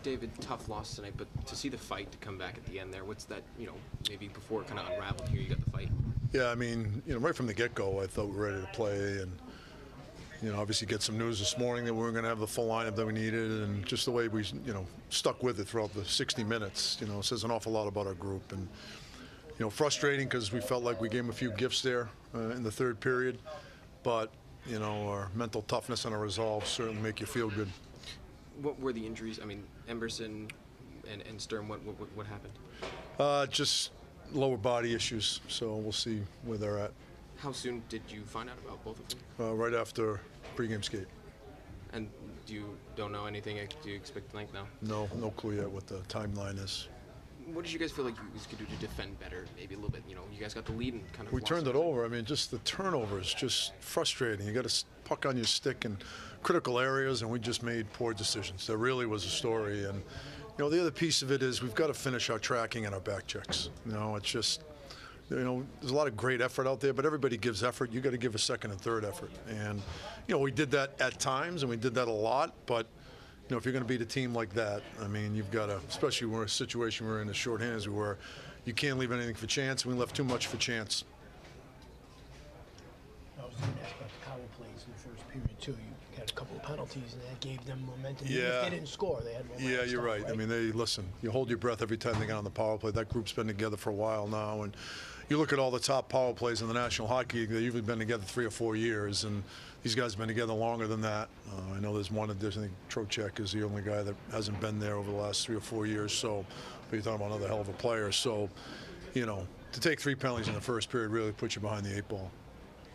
David, tough loss tonight, but to see the fight to come back at the end there, what's that, maybe before it kind of unraveled here, you got the fight? Yeah, I mean, right from the get-go, I thought we were ready to play, and obviously get some news this morning that we weren't going to have the full lineup that we needed, and just the way we, stuck with it throughout the 60 minutes, says an awful lot about our group. And, frustrating because we felt like we gave them a few gifts there in the third period, but, our mental toughness and our resolve certainly make you feel good. What were the injuries? I mean, Emberson and Sturm, what happened? Just lower body issues, so we'll see where they're at. How soon did you find out about both of them? Right after pregame skate. And you don't know anything? Do you expect tonight now? No clue yet what the timeline is. What did you guys feel like you guys could do to defend better, maybe a little bit? You guys got the lead and kind of. We turned it over. I mean, just the turnover is just frustrating. You got a puck on your stick in critical areas, and we just made poor decisions. There really was a story, and the other piece of it is we've got to finish our tracking and our back checks. It's just. There's a lot of great effort out there, but everybody gives effort. You got to give a second and third effort, and we did that at times, and we did that a lot. But if you're going to beat a team like that, I mean, you've got to, especially when we're in a situation we're in as shorthanded as we were, you can't leave anything for chance. We left too much for chance. I was going to ask about the power plays in the first period too. You had a couple of penalties, and that gave them momentum. Yeah. Even if they didn't score, they had momentum. Yeah, you're right. I mean, you hold your breath every time they get on the power play. That group's been together for a while now, and you look at all the top power plays in the National Hockey League, they've usually been together 3 or 4 years, and these guys have been together longer than that. I know there's one, I think Trocheck is the only guy that hasn't been there over the last 3 or 4 years, so, but you're talking about another hell of a player. So, to take 3 penalties in the first period really puts you behind the 8 ball.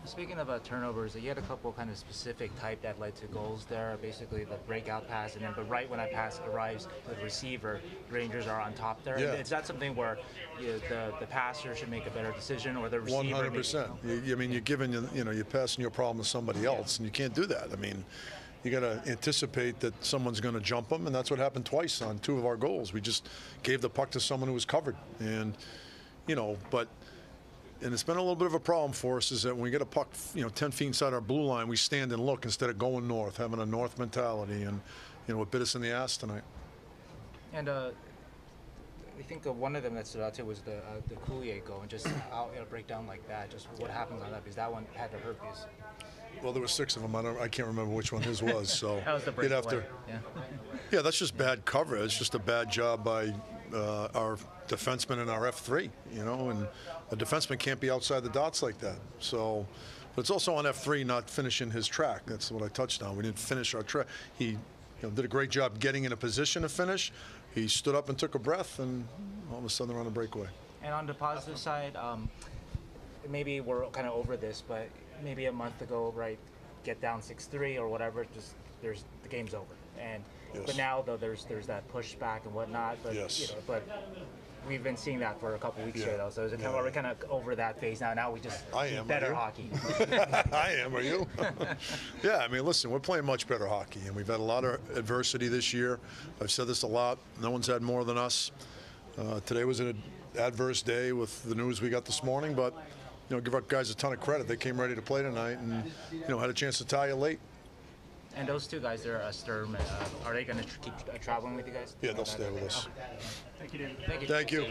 Speaking about turnovers, you had a couple kind of specific type that led to goals there. Basically, the breakout pass, and then but right when that pass arrives to the receiver, Rangers are on top there. Yeah. Is that something where the passer should make a better decision, or the receiver? 100%. I mean, you're giving you're passing your problem to somebody else, and you can't do that. I mean, you got to anticipate that someone's going to jump them, and that's what happened twice on 2 of our goals. We just gave the puck to someone who was covered, and but. And it's been a little bit of a problem for us is that when we get a puck, 10 feet inside our blue line, we stand and look instead of going north, having a north mentality, and it bit us in the ass tonight. And I think one of them that stood out too was the Coulier goal, and just how it'll break down like that. Just what happened on that, because that one had to hurt you. Well, there were 6 of them. I can't remember which one his was. So that was the breakaway. Yeah, that's just bad coverage. It's just a bad job by our defenseman and our F3, and a defenseman can't be outside the dots like that. So, but it's also on F3 not finishing his track. That's what I touched on. We didn't finish our track. He did a great job getting in a position to finish. He stood up and took a breath, and all of a sudden they're on a breakaway. And on the positive side, maybe we're kind of over this, but maybe a month ago, right, get down 6-3 or whatever, just the game's over. And yes. But now though there's that pushback and whatnot. But yes. But we've been seeing that for a couple weeks here though. So is it kind of, we're kind of over that phase now. Now we just do better hockey. I am. Are you? Yeah. I mean, listen, we're playing much better hockey, and we've had a lot of adversity this year. I've said this a lot. No one's had more than us. Today was an adverse day with the news we got this morning, but give our guys a ton of credit. They came ready to play tonight, and had a chance to tie you late. And those 2 guys, they're Sturm. Are they going to keep traveling with you guys? Yeah, they'll stay with us. Okay. Thank you, David. Thank you.